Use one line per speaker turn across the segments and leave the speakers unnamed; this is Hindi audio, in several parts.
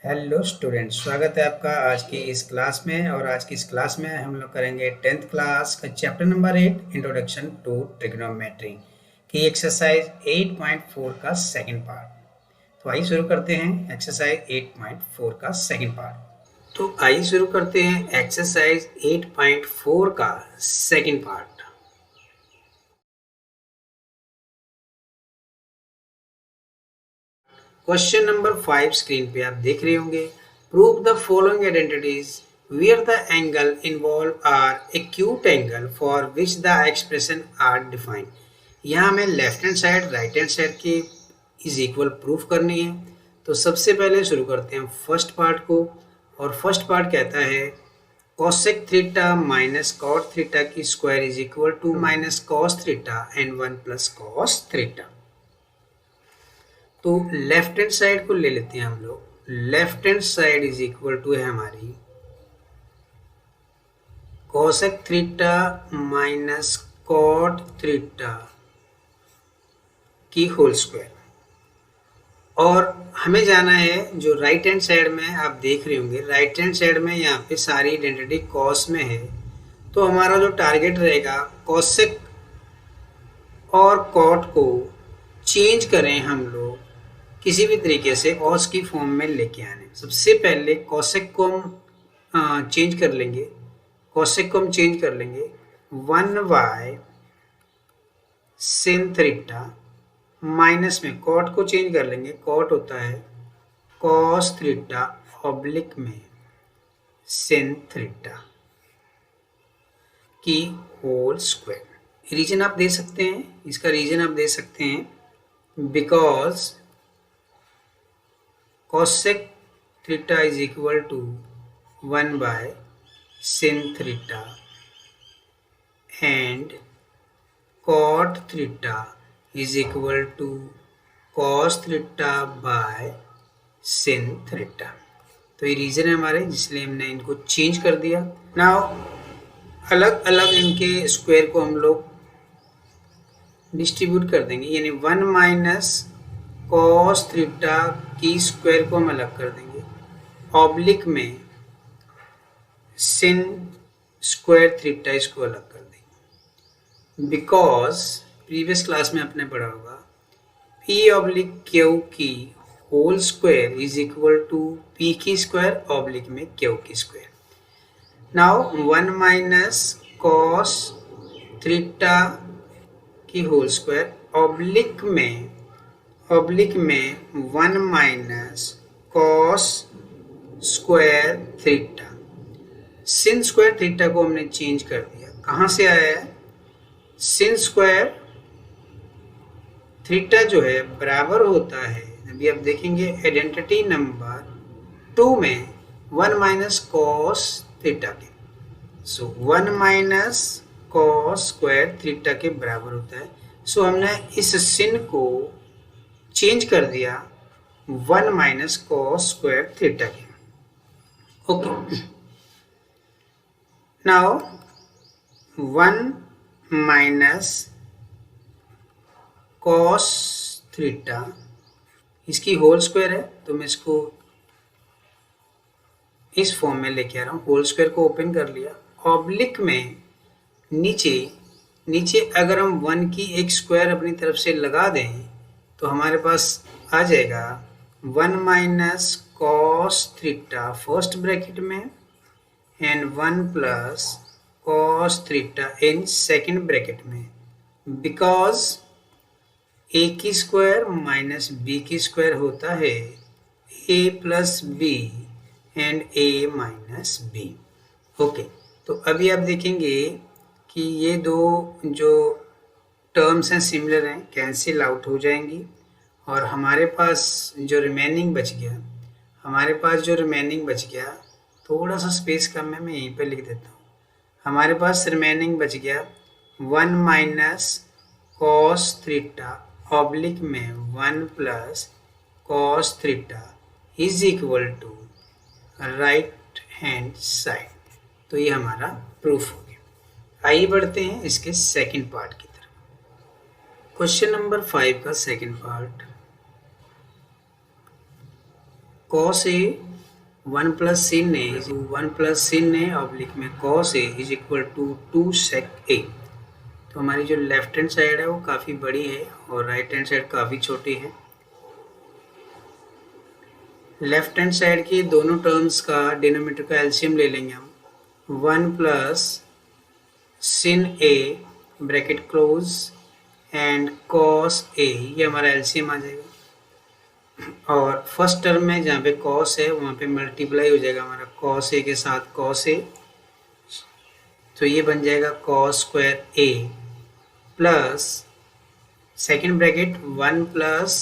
हेलो स्टूडेंट, स्वागत है आपका आज की इस क्लास में। और आज की इस क्लास में हम लोग करेंगे 10th क्लास का chapter number 8 introduction to trigonometry की एक्सरसाइज 8.4 का सेकंड पार्ट। तो आइए शुरू करते हैं एक्सरसाइज 8.4 का सेकंड पार्ट। तो आइए शुरू करते हैं एक्सरसाइज 8.4 का second part. Question number 5 screen पे आप देख रहे होंगे। Prove the following identities where the angle involved are acute angle for which the expression are defined। यहाँ हमें left hand side right hand side की इज इक्वल प्रूफ करनी है। तो सबसे पहले शुरू करते हैं फर्स्ट पार्ट को। और फर्स्ट पार्ट कहता है cosec theta minus cot theta की square is equal to minus cos theta and 1 plus cos theta. तो लेफ्ट हैंड साइड को ले लेते हैं हम लोग। Left hand side is equal to है हमारी cosec theta minus cot theta की होल स्क्वायर। और हमें जाना है जो राइट हैंड साइड में आप देख रहे होंगे, राइट हैंड साइड में यहाँ पे सारी आइडेंटिटी कॉस में है। तो हमारा जो टारगेट रहेगा cosec और cot को चेंज करें हम लोग किसी भी तरीके से कॉस की फॉर्म में लेके आने। सबसे पहले cosec को हम चेंज कर लेंगे। cosec को हम चेंज कर लेंगे 1y sin थीटा माइनस में cot को चेंज कर लेंगे। cot होता है cos थीटा ऑब्लिक में sin थीटा की होल स्क्वायर। रीजन आप दे सकते हैं, इसका रीजन आप दे सकते हैं because cosec theta is equal to 1 by sin theta and cot theta is equal to cos theta by sin theta. तो ये रीजन है हमारे, जिसलिए हमने इनको चेंज कर दिया। नाउ अलग अलग इनके स्क्वायर को हम लोग डिस्ट्रीब्यूट कर देंगे, यानी 1 माइनस cos थीटा की स्क्वायर को हम अलग कर देंगे ऑब्लिक में sin स्क्वायर थीटा इसको अलग कर देंगे। बिकॉज प्रीवियस क्लास में आपने पढ़ा होगा p ऑब्लिक क्यू की whole square is equal to p की स्क्वायर ऑब्लिक में q की square. Now 1 minus cos theta की होल स्क्वायर ऑब्लिक में 1 minus cos square theta. sin square theta को हमने चेंज कर दिया। कहाँ से आया है? sin स्क्वायर थीटा जो है बराबर होता है, अभी आप देखेंगे आइडेंटिटी नंबर 2 में 1 माइनस cos थीटा के। सो 1 माइनस cos स्क्वायर थीटा के बराबर होता है। सो हमने इस sin को चेंज कर दिया 1 माइनस cos स्क्वायर थीटा के। Okay, now 1 minus cos theta इसकी होल स्क्वायर है, तो मैं इसको इस फॉर्म में लेके आ रहा हूँ। होल स्क्वायर को ओपन कर लिया, ऑब्लिक में नीचे अगर हम 1 की एक स्क्वायर अपनी तरफ से लगा दें तो हमारे पास आ जाएगा 1 minus cos theta first bracket में and 1 plus cos theta in second bracket में। बिकॉज a की स्क्वायर माइनस b की स्क्वायर होता है a plus b and a minus b। Okay, तो अभी आप देखेंगे कि ये दो जो टर्म्स हैं सिमिलर हैं, कैंसिल आउट हो जाएंगी। और हमारे पास जो रिमेनिंग बच गया, थोड़ा सा स्पेस कम है, मैं यहीं पे लिख देता हूँ। हमारे पास रिमेनिंग बच गया 1 माइनस cos थीटा ऑब्लिक में 1 plus cos theta is equal to right hand side. तो ये हमारा प्रूफ हो गया। आइए बढ़ते हैं इसके सेकंड पार्ट की तरफ। क्वेश्चन नंबर 5 का second part, cos A 1 plus sin A is 1 plus sin A oblique में cos A is equal to 2 sec A। तो हमारी जो लेफ्ट हैंड साइड है वो काफ़ी बड़ी है और राइट हैंड साइड काफ़ी छोटी है। लेफ्ट हैंड साइड की दोनों टर्म्स का डिनोमिनेटर का एलसीएम ले लेंगे हम। 1 plus sin A bracket close and cos A, ये हमारा एलसीएम आ जाएगा। और फर्स्ट टर्म में जहाँ पे cos है वहाँ पे मल्टीप्लाई हो जाएगा हमारा cos A के साथ cos A, तो ये बन जाएगा cos square A plus second bracket 1 plus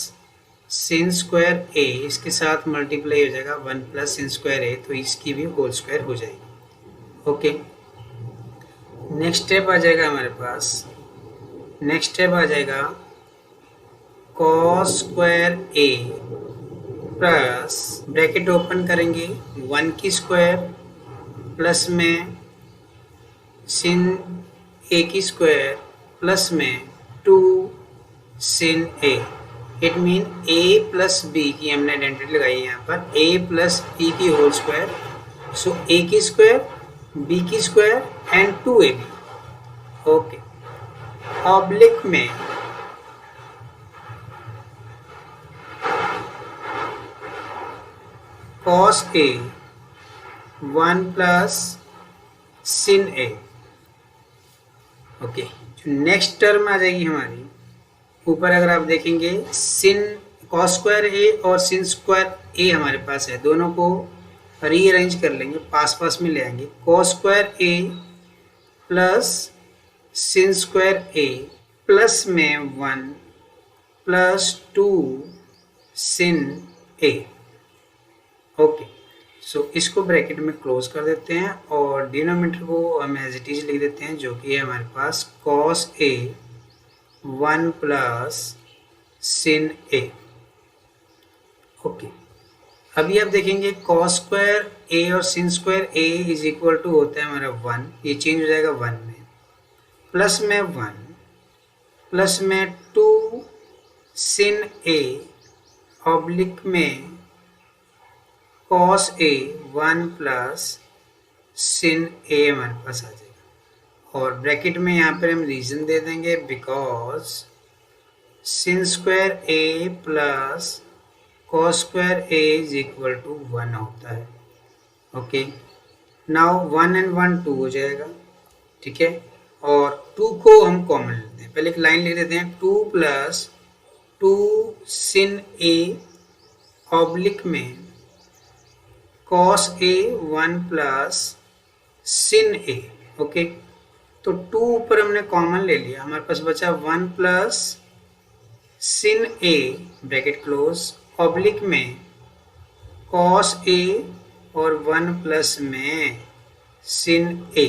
sin square A, इसके साथ मल्टीप्लाई हो जाएगा 1 प्लस sin स्क्वायर A, तो इसकी भी होल स्क्वायर हो जाएगी। ओके, नेक्स्ट स्टेप आ जाएगा हमारे पास, नेक्स्ट स्टेप आ जाएगा cos square A plus bracket open करेंगे 1 की स्क्वायर प्लस में sin A की स्क्वायर प्लस में 2 sin A। It mean A plus B की हमने आइडेंटिटी लगाई है यहाँ पर, A प्लस B की होल स्क्वायर, सो A की स्क्वायर B की square and 2AB। Okay, oblique में cos A 1 plus sin A। Okay, जो नेक्स्ट टर्म आ जाएगी हमारी, ऊपर अगर आप देखेंगे sin cos स्क्वायर A और sin स्क्वायर A हमारे पास है, दोनों को रीअरेंज कर लेंगे, पास पास में ले आएंगे। cos square A plus sin square A plus में 1 प्लस 2 sin A। ओके, सो इसको ब्रैकेट में क्लोज कर देते हैं और डिनोमिनेटर को हम एज इट इज लिख देते हैं, जो कि है हमारे पास cos A 1 plus sin A। Okay, अभी आप देखेंगे cos स्क्वायर A और sin square A is equal to होता है हमारा 1, ये चेंज हो जाएगा 1 में, प्लस में 1 प्लस में 2 sin A ऑब्लिक में cos A 1 plus sin A हमारे पास आ जाएगा। और ब्रैकेट में यहाँ पर हम रीजन दे देंगे because sin square A plus cos square A is equal to 1 होता है। ओके, नाउ 1 एंड 1 2 हो जाएगा, ठीक है, और 2 को हम कॉमन लेते हैं, पहले एक लाइन लिख देते हैं 2 प्लस 2 sin A ऑब्लिक में cos A 1 plus sin A। Okay, तो 2 ऊपर हमने कॉमन ले लिया, हमारे पास बचा 1 plus sin A bracket close oblique में cos A और 1 प्लस में sin A।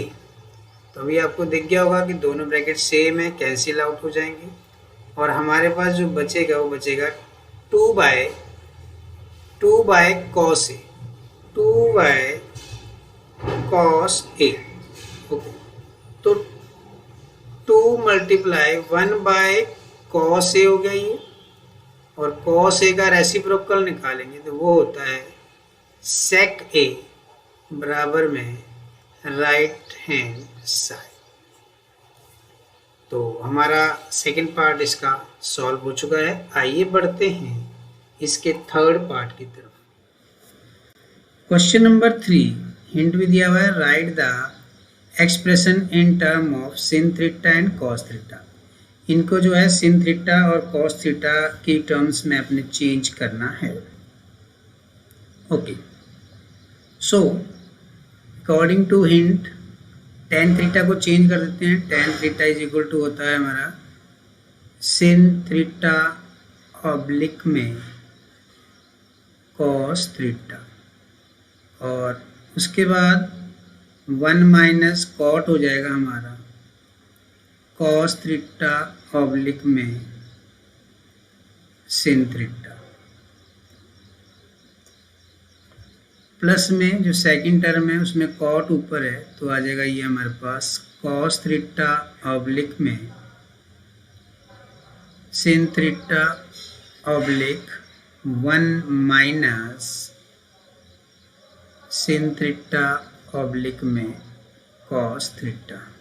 तो अभी आपको दिख गया होगा कि दोनों ब्रैकेट सेम है, कैंसिल आउट हो जाएंगे और हमारे पास जो बचेगा वो बचेगा 2 by cos A, 2 by cos A। Okay, तो 2 मल्टीप्लाई 1 बाय cos A हो गया ये, और cos A का रेसिप्रोकल निकालेंगे तो वो होता है sec A बराबर में राइट हैंड साइड। तो हमारा सेकंड पार्ट इसका सॉल्व हो चुका है। आइए बढ़ते हैं इसके थर्ड पार्ट की तरफ। क्वेश्चन नंबर 3 हिंट भी दिया हुआ है, right the expression in term of sin theta and cos theta. इनको जो है sin थीटा और cos थीटा की टर्म्स में अपने चेंज करना है। Okay, so according to hint tan theta को चेंज कर देते हैं, tan theta is equal to होता है हमारा sin थीटा ऑब्लिक में cos थीटा, और उसके बाद 1 माइनस कॉट हो जाएगा हमारा cos थीटा ऑब्लिक में sin थीटा, प्लस में जो सेकंड टर्म है उसमें कॉट ऊपर है तो आ जाएगा ये हमारे पास cos थीटा ऑब्लिक में sin theta oblique 1 minus sin theta oblique में कॉस थीटा।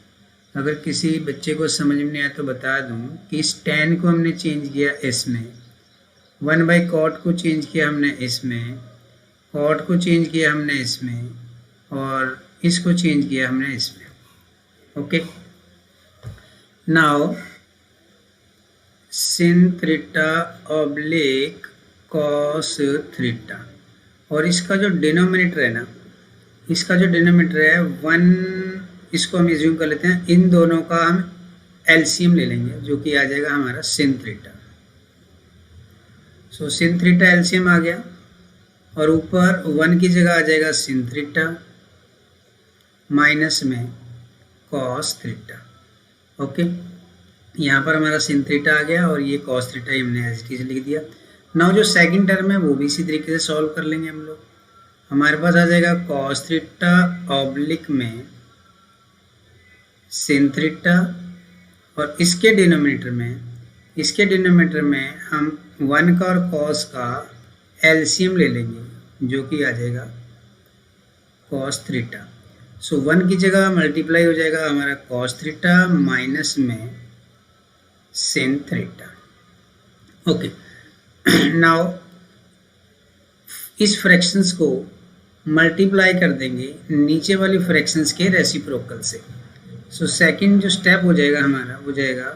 अगर किसी बच्चे को समझ में नहीं आया तो बता दूं कि इस tan को हमने चेंज किया इसमें, 1/cot को चेंज किया हमने इसमें, cot को चेंज किया हमने इसमें, और इसको चेंज किया हमने इसमें। Okay, now sin theta oblique cos theta, और इसका जो डिनोमिनेटर है ना, इसका जो डिनोमिनेटर है 1, इसको हम एज्यूम कर लेते हैं, इन दोनों का हम एलसीएम ले लेंगे जो कि आ जाएगा हमारा sin थीटा। सो sin थीटा एलसीएम आ गया, और ऊपर 1 की जगह आ जाएगा sin थीटा माइनस में cos थीटा। ओके, यहाँ पर हमारा sin थीटा आ गया और ये cos थीटा ही हमने एज इट इज लिख दिया। नाउ जो सेकंड टर्म है वो भी इसी तरीके से सॉल्व कर लेंगे हम लोग। हमारे पास आ जाएगा cos थीटा ऑब्लिक में sin थीटा, और इसके डिनोमिनेटर में हम 1 का और cos का एलसीएम ले लेंगे जो कि आ जाएगा cos थीटा। सो 1 की जगह मल्टीप्लाई हो जाएगा हमारा cos थीटा माइनस में sin थीटा। ओके, नाउ इस फ्रैक्शंस को मल्टीप्लाई कर देंगे नीचे वाली फ्रैक्शंस के रेसिप्रोकल से। सो सेकंड जो स्टेप हो जाएगा हमारा वो जाएगा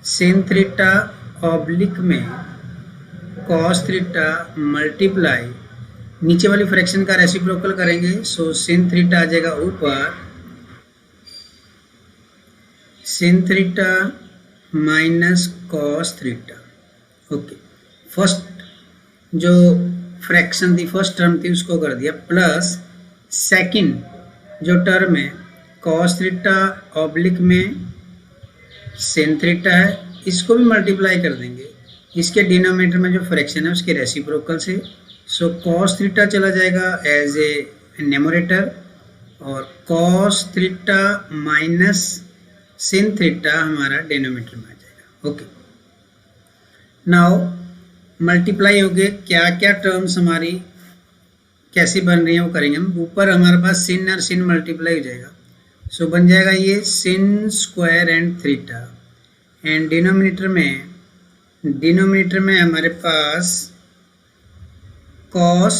sin थीटा ऑब्लिक में cos थीटा मल्टीप्लाई नीचे वाली फ्रैक्शन का रेसिप्रोकल करेंगे। सो sin थीटा आ जाएगा ऊपर sin theta minus cos theta. Okay, first जो फ्रैक्शन थी, फर्स्ट टर्म थी, उसको कर दिया, प्लस सेकंड जो टर्म है cos थीटा ऑब्लिक में sin थीटा है, इसको भी मल्टीप्लाई कर देंगे इसके डिनोमिनेटर में जो फ्रैक्शन है उसके रेसिप्रोकल से। सो cos थीटा चला जाएगा एज ए न्यूमरेटर, और cos theta minus sin theta हमारा डिनोमिनेटर में आ जाएगा। ओके, नाउ मल्टीप्लाई हो गए, क्या क्या टर्म्स हमारी कैसी बन रही है वो करेंगे हम। ऊपर हमारे पास sin और sin मल्टीप्लाई हो जाएगा, सो बन जाएगा ये sin square and theta, and denominator में हमारे पास cos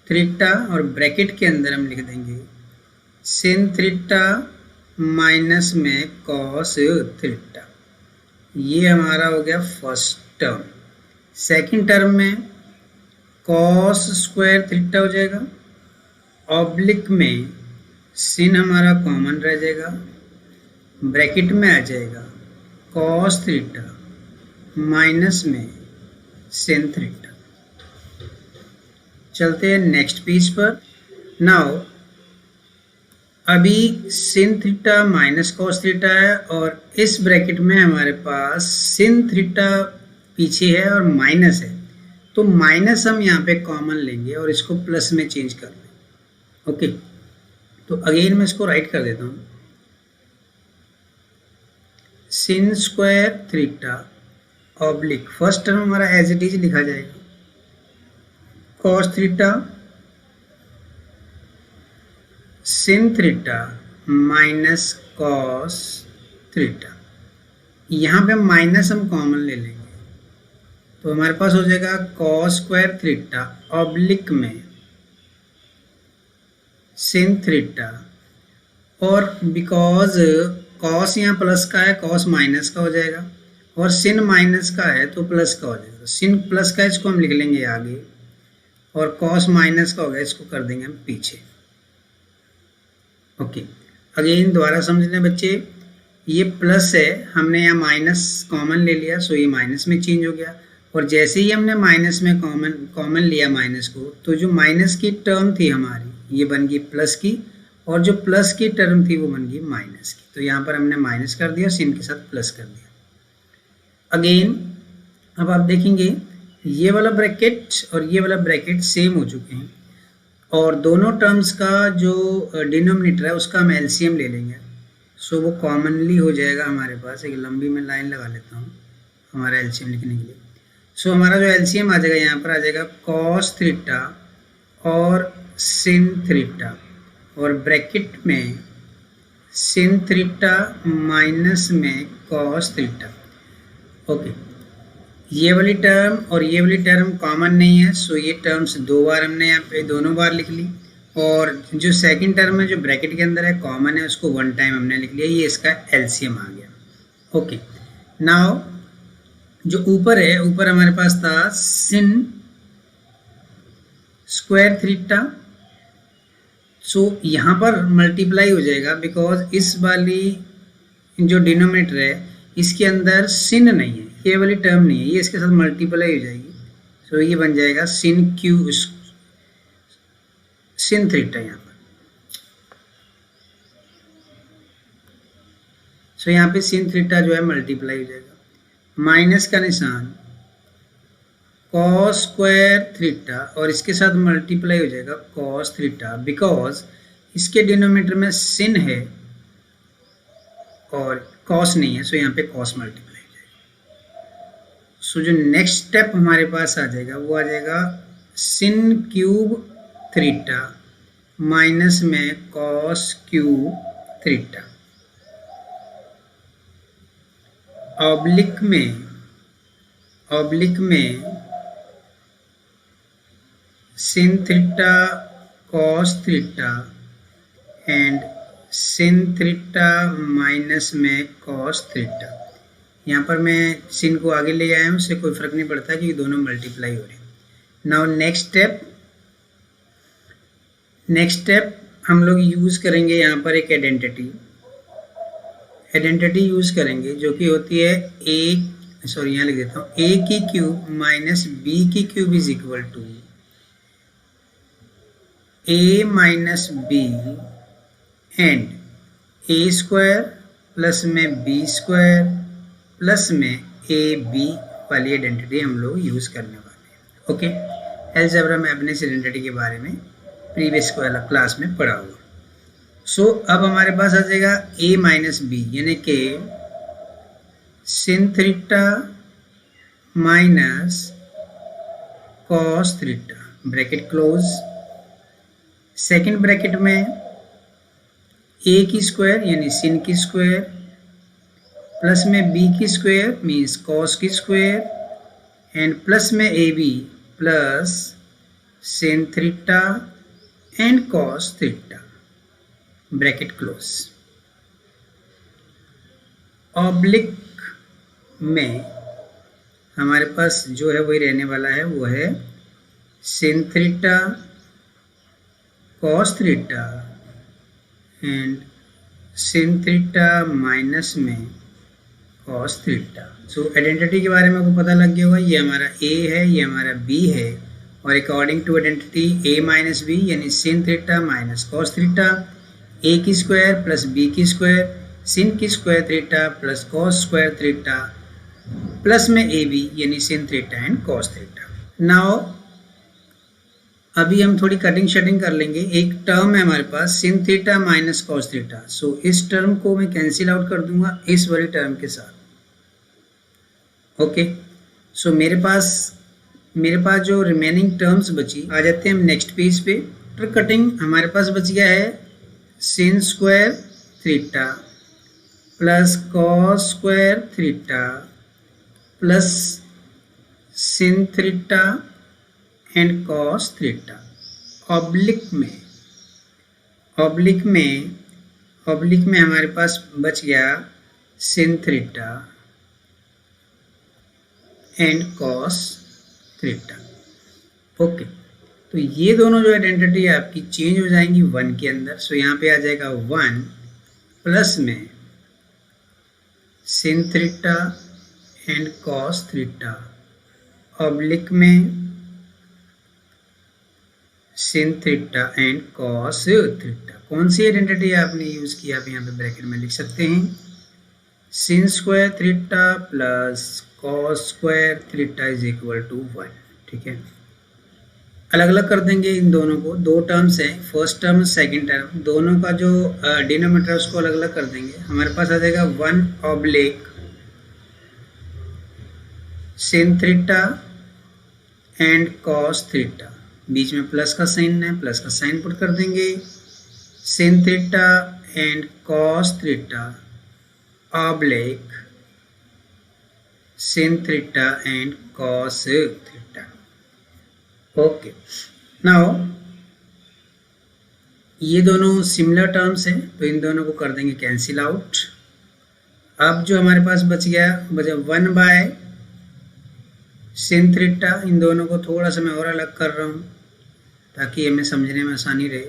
थीटा, और ब्रैकेट के अंदर हम लिख देंगे sin थीटा माइनस में cos थीटा। ये हमारा हो गया फर्स्ट टर्म। सेकंड टर्म में cos स्क्वायर थीटा हो जाएगा, ऑब्लिक में sin हमारा कॉमन रह जाएगा, ब्रैकेट में आ जाएगा cos थीटा माइनस में sin थीटा। चलते हैं नेक्स्ट पेज पर। नाउ अभी sin theta minus cos theta है, और इस ब्रैकेट में हमारे पास sin थीटा पीछे है और माइनस है, तो माइनस हम यहाँ पे कॉमन लेंगे और इसको प्लस में चेंज कर लेंगे। ओके, तो अगेन मैं इसको राइट कर देता हूँ, sin square theta oblique first term हमारा एज इट इज लिखा जाएगा cos theta sin theta minus cos theta. यहाँ पे माइनस हम कॉमन ले लेंगे, तो हमारे पास हो जाएगा cos स्क्वायर थीटा ऑब्लिक में sin थीटा, और बिकॉज cos यहाँ प्लस का है cos माइनस का हो जाएगा, और sin माइनस का है तो प्लस का हो जाएगा। sin प्लस का इसको हम लिख लेंगे आगे, और cos माइनस का हो गया इसको कर देंगे हम पीछे। ओके, अगेन दोबारा समझ लें बच्चे, ये प्लस है, हमने यहाँ माइनस कॉमन ले लिया, सो ये माइनस में चेंज हो गया, और जैसे ही हमने माइनस में कॉमन लिया माइनस को, तो जो माइनस की टर्म थी हमारी ये बन गई प्लस की, और जो प्लस की टर्म थी वो बन गई माइनस की। तो यहाँ पर हमने माइनस कर दिया, sin के साथ प्लस कर दिया। अगेन अब आप देखेंगे ये वाला ब्रैकेट और ये वाला ब्रैकेट सेम हो चुके हैं, और दोनों टर्म्स का जो डिनोमिनेटर है उसका हम एलसीएम ले लेंगे। सो वो कॉमनली हो जाएगा हमारे पास, एक लंबी में लाइन लगा लेता हूँ हमारा एलसीएम लिखने के लिए। सो हमारा जो एलसीएम आ जाएगा यहाँ पर आ जाएगा cos थीटा और सिन थीटा, और ब्रैकेट में सिन थीटा माइनस में कॉस थीटा। ओके, ये वाली टर्म और ये वाली टर्म कॉमन नहीं है, सो ये टर्म्स दो बार हमने यहाँ पे दोनों बार लिख ली, और जो सेकंड टर्म है जो ब्रैकेट के अंदर है कॉमन है, उसको वन टाइम हमने लिख लिया, ये इसका एलसीएम आ गया। ओके, नाउ जो ऊपर है, ऊपर हमारे पास था सिन स्क्वायर थीटा, सो यहाँ पर मल्टीप्लाई हो जाएगा बिकॉज इस वाली जो डिनोमिनेटर है इसके अंदर सिन नहीं है, ये वाली टर्म नहीं है, ये इसके साथ मल्टीप्लाई हो जाएगी, सो ये बन जाएगा सिन क्यू सिन थीटा यहाँ पर। सो यहाँ पे सिन थीटा जो है मल्टीप्लाई हो जाएगा, माइनस का निशान कॉस स्क्वायर थीटा और इसके साथ मल्टीप्लाई हो जाएगा कॉस थीटा, बिकॉज इसके डिनोमिनेटर में सिन है और कॉस नहीं है, सो यहाँ पे कॉस मल्टीप्लाई हो जाएगा। सो जो नेक्स्ट स्टेप हमारे पास आ जाएगा वो आ जाएगा सिन क्यूब थीटा माइनस में कॉस क्यूब थीटा, ऑब्लिक में sin theta cos theta and sin theta minus में cos थीटा। यहाँ पर मैं sin को आगे ले आया हूँ, उससे कोई फर्क नहीं पड़ता क्योंकि दोनों मल्टीप्लाई हो रहे हैं। नाउ नेक्स्ट स्टेप हम लोग यूज़ करेंगे यहाँ पर एक आइडेंटिटी यूज़ करेंगे जो कि होती है यहाँ लिख देता हूँ, a की क्यूब माइनस b की cube is equal to a minus b and a square plus में b स्क्वायर प्लस में ab वाली आइडेंटिटी हम लोग यूज़ करने वाले हैं। ओके, अलजेब्रा में अपने इस आइडेंटिटी के बारे में प्रीवियस वाला क्लास में पढ़ा हुआ। सो अब हमारे पास आ जाएगा a माइनस बी यानी कि sin theta minus cos theta, bracket close, second bracket में a की स्क्वायर यानी सिन की स्क्वायर प्लस में b की स्क्वायर मीन्स कॉस की स्क्वायर एंड प्लस में ab plus sin theta and cos theta, bracket close. Oblique में हमारे पास जो है वही रहने वाला है, वो है sin theta cos theta and sin theta minus में कॉस थीटा। सो आइडेंटिटी के बारे में आपको पता लग गया होगा, ये हमारा a है, ये हमारा b है, और according to identity a minus B यानी sin theta minus cos theta, a की स्क्वायर प्लस b की स्क्वायर, सिन की square theta plus cos square theta plus में ab यानी sin theta and cos theta. Now अभी हम थोड़ी कटिंग शटिंग कर लेंगे। एक टर्म है हमारे पास सिन थीटा माइनस कॉस थीटा, सो इस टर्म को मैं कैंसिल आउट कर दूंगा इस वाली टर्म के साथ। ओके, सो मेरे पास जो रिमेनिंग टर्म्स बची, आ जाते हैं हम नेक्स्ट पेज पे। आफ्टर कटिंग हमारे पास बच गया है sin square theta plus cos square theta plus sin theta and cos theta. Oblique में हमारे पास बच गया sin theta and cos theta. Okay, तो ये दोनों जो आइडेंटिटी है आपकी चेंज हो जाएंगी वन के अंदर। सो यहाँ पे आ जाएगा वन प्लस में sin theta and cos theta, oblique में sin theta and cos theta. कौन सी आइडेंटिटी आपने यूज किया, आप यहाँ पे ब्रैकेट में लिख सकते हैं sin square theta plus cos square theta is equal to one. ठीक है, अलग अलग कर देंगे इन दोनों को, दो टर्म्स हैं, फर्स्ट टर्म सेकंड टर्म, दोनों का जो डिनोमिनेटर उसको अलग अलग कर देंगे। हमारे पास आ जाएगा one oblique sin theta and cos theta बीच में प्लस का साइन है, प्लस का साइन पुट कर देंगे, sin theta and cos theta oblique sin theta and cos theta. Okay, now ये दोनों सिमिलर टर्म्स हैं तो इन दोनों को कर देंगे कैंसिल आउट। अब जो हमारे पास बचा 1/sin थीटा, इन दोनों को थोड़ा सा मैं और अलग कर रहा हूँ ताकि हमें समझने में आसानी रहे।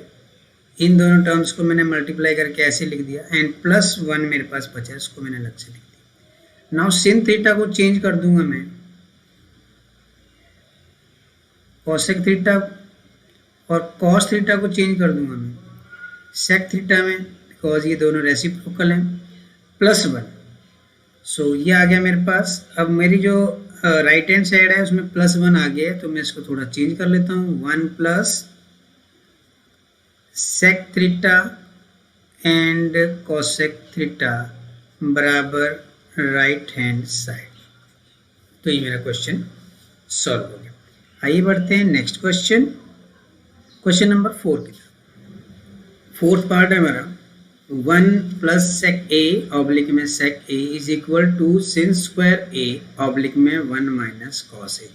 इन दोनों टर्म्स को मैंने मल्टीप्लाई करके ऐसे लिख दिया एंड +1 मेरे पास बचा, इसको मैंने अलग से लिख दिया। नाउ sin थीटा को चेंज कर दूंगा मैं cosec थीटा और cos थीटा को चेंज कर दूंगा मैं sec थीटा में, बिकॉज ये दोनों रेसिप्रोकल हैं, +1। सो ये आ गया मेरे पास। अब मेरी जो राइट हैंड साइड है उसमें +1 आ गया है तो मैं इसको थोड़ा चेंज कर लेता हूँ, 1 sec theta and cosec theta बराबर राइट हैंड साइड। तो ये मेरा क्वेश्चन सॉल्व हो गया। आइए बढ़ते हैं नेक्स्ट क्वेश्चन, क्वेश्चन नंबर 4 की तरफ। फोर्थ पार्ट है हमारा 1 + sec a ऑब्लिक में sec a is equal to sin square a oblique में 1 - cos a।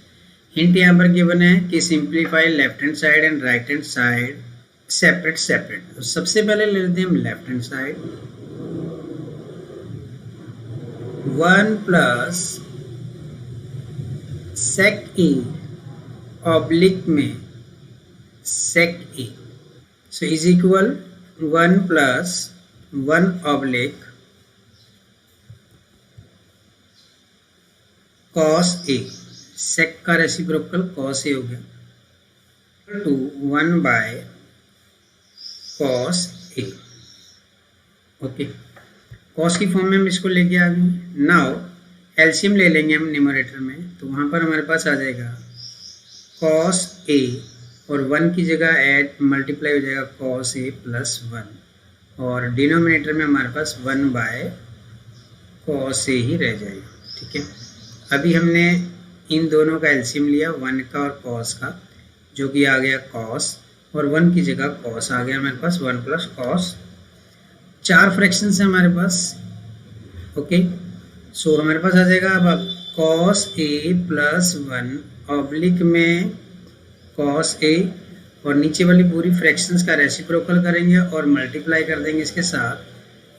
हिंट यहाँ पर गिवन है कि simplify left hand side and right hand side separate separate. तो सबसे पहले ले लेते हैं हम left hand side, 1 + sec a oblique में sec a, so is equal 1 + 1 oblique cos a, sec का रेसिप्रोकल cos a हो गया, to 1/cos a। Okay, cos की फॉर्म में हम इसको लेके आ गए। नाउ एलसीएम ले लेंगे हम न्यूमरेटर में, तो वहाँ पर हमारे पास आ जाएगा cos a और 1 की जगह ऐड मल्टीप्लाई हो जाएगा cos a + 1 और डिनोमिनेटर में हमारे पास 1/cos a ही रह जाएगा। ठीक है, अभी हमने इन दोनों का एलसीएम लिया, 1 का और cos का, जो कि आ गया cos और 1 की जगह cos आ गया हमारे पास 1 + cos। 4 फ्रैक्शंस हैं हमारे पास। ओके, सो हमारे पास आ जाएगा अब cos a + 1 ऑब्लिक में cos a और नीचे वाली पूरी फ्रैक्शंस का रेसिप्रोकल करेंगे और मल्टीप्लाई कर देंगे इसके साथ।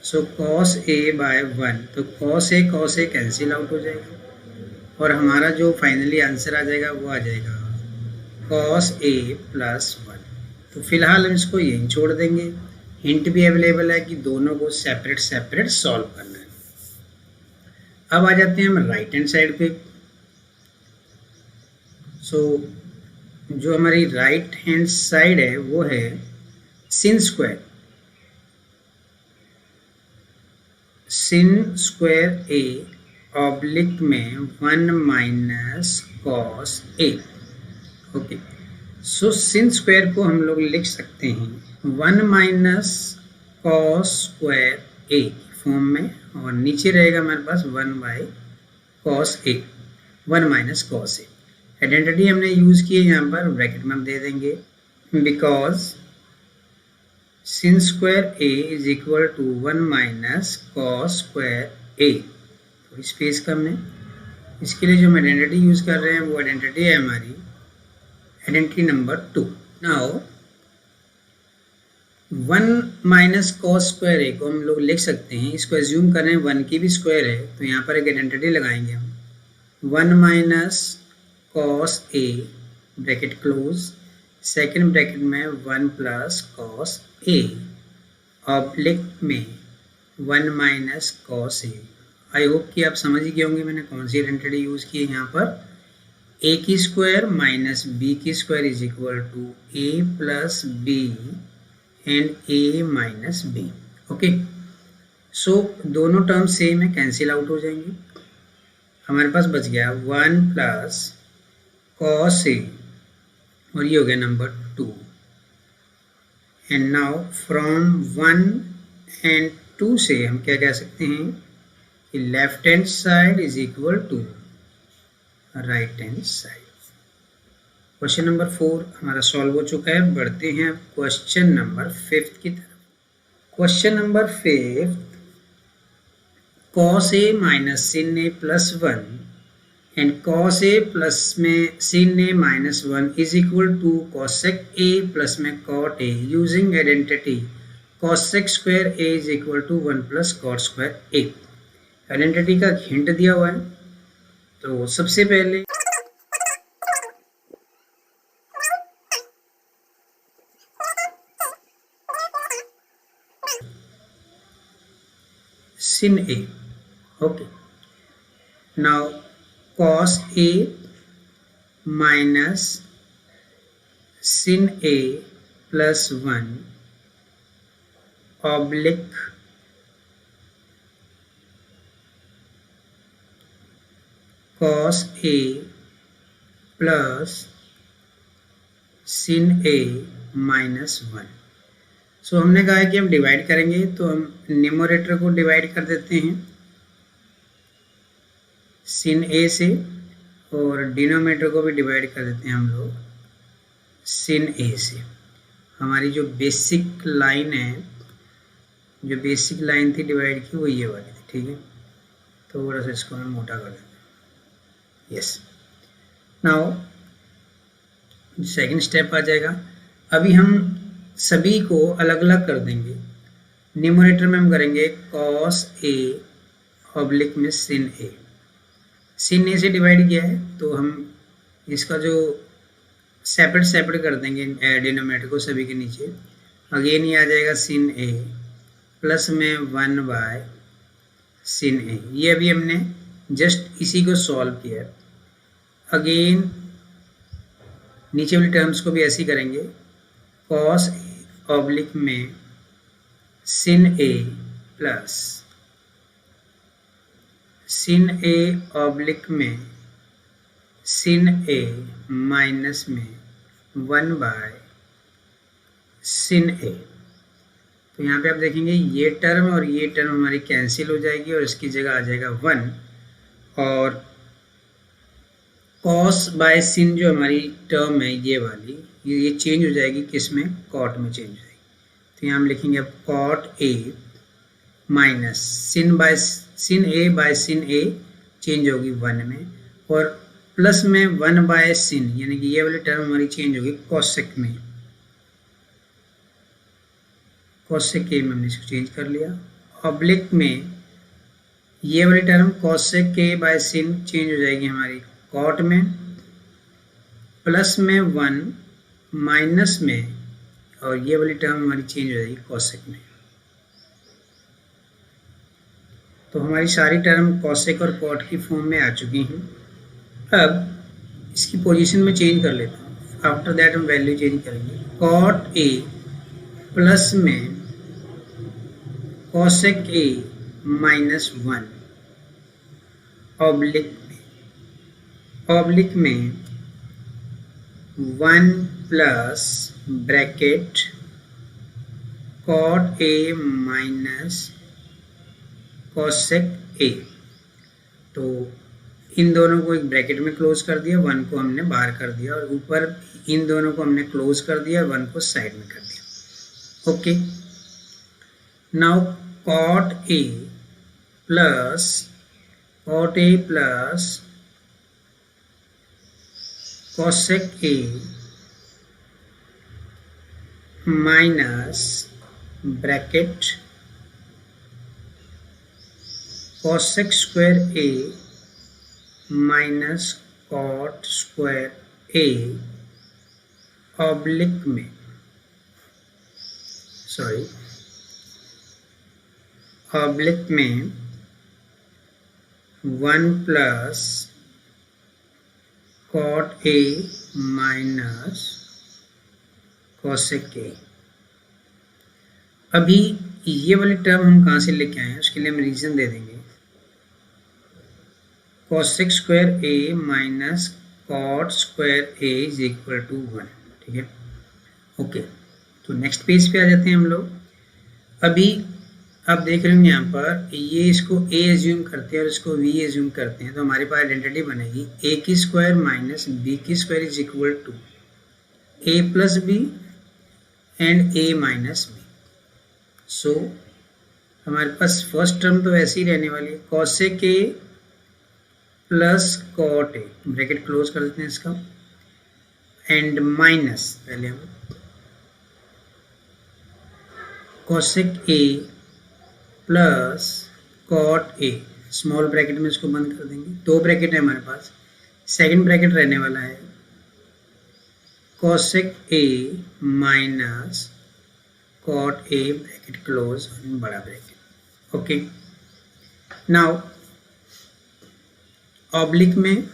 सो cos a/1, तो cos a कैंसिल आउट हो जाएगा और हमारा जो फाइनली आंसर आ जाएगा वो आ जाएगा cos a + 1। तो फिलहाल हम इसको यहीं छोड़ देंगे। हिंट भी अवेलेबल है कि दोनों को सेपरेट सेपरेट सॉल्व करना है। अब आ जाते हैं हम राइट हैंड साइड पे। सो जो हमारी राइट हैंड साइड है वो है sin स्क्वायर a ऑब्लिक में 1 - cos a। Okay, so sin square को हम लोग लिख सकते हैं 1 - cos स्क्वायर a फॉर्म में और नीचे रहेगा हमारे पास 1/cos a, 1 - cos a। Identity हमने यूज़ की है यहाँ पर, ब्रैकेट में हम दे देंगे because sin square a is equal to 1 - cos square a। तो स्पेस कम है, इसके लिए जो हम आइडेंटिटी यूज़ कर रहे हैं वो आइडेंटिटी है हमारी identity number 2। Now 1 - cos square a को हम लोग लिख सकते हैं, इसको एज्यूम कर रहे हैं 1 की भी स्क्वायर है तो यहाँ पर एक आइडेंटिटी लगाएंगे हम 1 - cos a bracket close, second bracket में 1 + cos a ऑब्लिक में 1 - cos a। आई होप कि आप समझ ही गए होंगे मैंने कौन सी आइडेंटिटी यूज़ की है यहाँ पर। a की स्क्वायर माइनस b की square is equal to a + b and a - b। Okay, so दोनों टर्म सेम है, कैंसिल आउट हो जाएंगे। हमारे पास बच गया 1 + cos a और ये हो गया number 2। And now from 1 and 2 से हम क्या कह सकते हैं कि left hand side is equal to right hand side. Question number 4 हमारा सॉल्व हो चुका है। बढ़ते हैं क्वेश्चन नंबर 5 की तरफ। Question number 5, cos a minus sin a plus 1 and cos a plus में sin a minus 1 is equal to cosec a plus में cot a using identity cosec square a is equal to 1 plus cot square a। Identity का हिंट दिया हुआ है। तो सबसे पहले sin a, okay, now cos a minus sin a plus 1 oblique cos a plus sin a minus 1। सो हमने कहा है कि हम डिवाइड करेंगे, तो हम न्यूमरेटर को डिवाइड कर देते हैं sin a से और डिनोमिनेटर को भी डिवाइड कर देते हैं हम लोग sin a से। हमारी जो बेसिक लाइन है, जो बेसिक लाइन थी डिवाइड की, वो ये वाली थी, ठीक है। थोड़ा सा इसको हम मोटा कर देते हैं। यस, नाउ सेकंड स्टेप आ जाएगा। अभी हम सभी को अलग अलग कर देंगे। न्यूमरेटर में हम करेंगे cos a ऑब्लिक में sin a। sin a से डिवाइड किया है तो हम इसका जो सेपरेट कर देंगे डिनोमिनेटर को सभी के नीचे। अगेन ये आ जाएगा sin a प्लस में 1 बाय sin a। ये अभी हमने जस्ट इसी को सॉल्व किया है। अगेन नीचे वाली टर्म्स को भी ऐसे ही करेंगे। cos a ऑब्लिक में sin a plus sin a oblique में sin a माइनस में 1 बाय sin a। तो यहाँ पे आप देखेंगे ये टर्म और ये टर्म हमारी कैंसिल हो जाएगी और इसकी जगह आ जाएगा 1, और cos बाय sin जो हमारी टर्म है ये वाली, ये चेंज हो जाएगी, किस में, cot में चेंज हो जाएगी। तो यहाँ हम लिखेंगे अब cot a minus sin a by sin a change होगी 1 में, और प्लस में 1 बाय sin, यानी कि ये वाली टर्म हमारी चेंज होगी cosec में। cosec a में हमने इसको चेंज कर लिया। ऑब्लिक में ये वाली term cosec a by sin change हो जाएगी हमारी cot में, प्लस में 1 माइनस में, और ये वाली टर्म हमारी चेंज हो जाएगी cosec में। तो हमारी सारी टर्म cosec और cot की फॉर्म में आ चुकी हैं। अब इसकी पोजीशन में चेंज कर लेता हूँ। आफ्टर दैट हम वैल्यू चेंज करेंगे। cot a प्लस में cosec a माइनस 1 ऑब्लिक में 1 plus bracket cot a minus cosec a। तो इन दोनों को एक ब्रैकेट में क्लोज कर दिया, 1 को हमने बाहर कर दिया, और ऊपर इन दोनों को हमने क्लोज कर दिया, 1 को साइड में कर दिया। Okay, now cot a plus cosec a minus bracket cosec square a minus cot square a oblique में, ऑब्लिक में 1 plus cot a minus cosec a। अभी ये वाली टर्म हम कहाँ से लेके आए हैं, उसके लिए हम रीजन दे देंगे। cosec square a minus cot square a is equal to 1, ठीक है। ओके, तो नेक्स्ट पेज पे आ जाते हैं हम लोग। अभी अब देख रहे होंगे यहाँ पर ये इसको a एज्यूम करते हैं और इसको v एज्यूम करते हैं, तो हमारे पास आइडेंटिटी बनेगी a की स्क्वायर माइनस b की square is equal to a plus B and a minus B. So हमारे पास फर्स्ट टर्म तो ऐसी ही रहने वाली है, cosec a plus cot a, bracket close कर देते हैं इसका, एंड माइनस पहले हम cosec a plus cot a, small bracket में इसको बंद कर देंगे, दो ब्रैकेट है हमारे पास, सेकंड ब्रैकेट रहने वाला है cosec a minus cot a, bracket close, बड़ा ब्रैकेट। ओके, नाउ ऑब्लिक में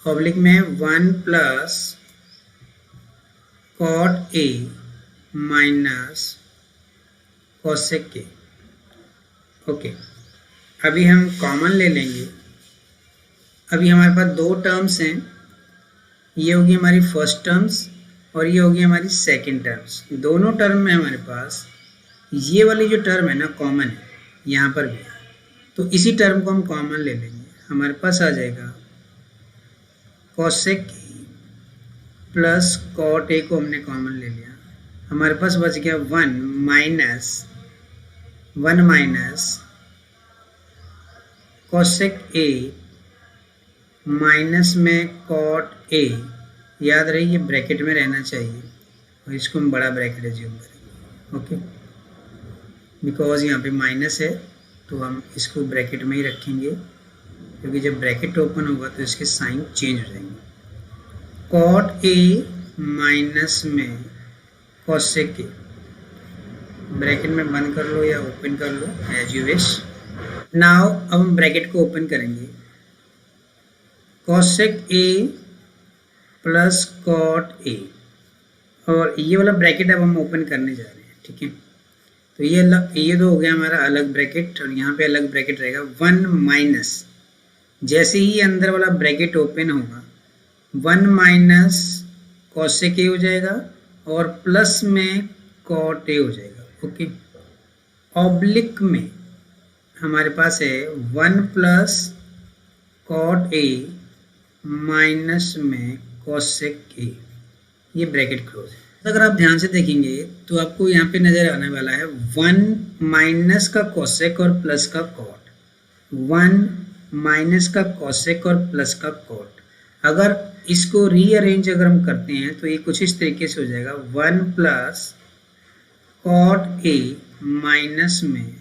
1 plus cot a minus cosec के। ओके, अभी हम कॉमन ले लेंगे। अभी हमारे पास दो टर्म्स हैं, ये होगी हमारी फर्स्ट टर्म्स और ये होगी हमारी सेकंड टर्म्स। दोनों टर्म में हमारे पास ये वाली जो टर्म है ना कॉमन है, यहाँ पर भी, तो इसी टर्म को हम कॉमन ले लेंगे। हमारे पास आ जाएगा कॉसेक प्लस कॉट ए को हमने कॉमन ले लिया, हमारे पास बच गया 1 माइनस कॉसेक ए माइनस में कॉट ए, याद रही ये ब्रैकेट में रहना चाहिए और इसको हम बड़ा ब्रैकेट एज्यूम करेंगे। ओके, बिकॉज यहाँ पे माइनस है तो हम इसको ब्रैकेट में ही रखेंगे, क्योंकि जब ब्रैकेट ओपन होगा तो इसके साइन चेंज हो जाएंगे। कॉट ए माइनस में कॉसेक ए, ब्रैकेट में बंद कर लो या ओपन कर लो एज यू विश। नाउ अब हम ब्रैकेट को ओपन करेंगे, cosec a plus cot a, और ये वाला ब्रैकेट अब हम ओपन करने जा रहे हैं। ठीक है, तो ये तो हो गया हमारा अलग ब्रैकेट और यहाँ पे अलग ब्रैकेट रहेगा 1 माइनस, जैसे ही अंदर वाला ब्रैकेट ओपन होगा 1 माइनस कॉसेक ए हो जाएगा और प्लस में कॉट ए हो जाएगा। ओके, ऑब्लिक में हमारे पास है 1 प्लस कॉट ए माइनस में कॉसेक ए, ये ब्रैकेट क्लोज है। अगर आप ध्यान से देखेंगे तो आपको यहाँ पे नजर आने वाला है 1 माइनस का कॉसेक और प्लस का कॉट, 1 माइनस का कॉसेक और प्लस का कॉट। अगर इसको रीअरेंज अगर हम करते हैं तो ये कुछ इस तरीके से हो जाएगा 1 प्लस कॉट ए माइनस में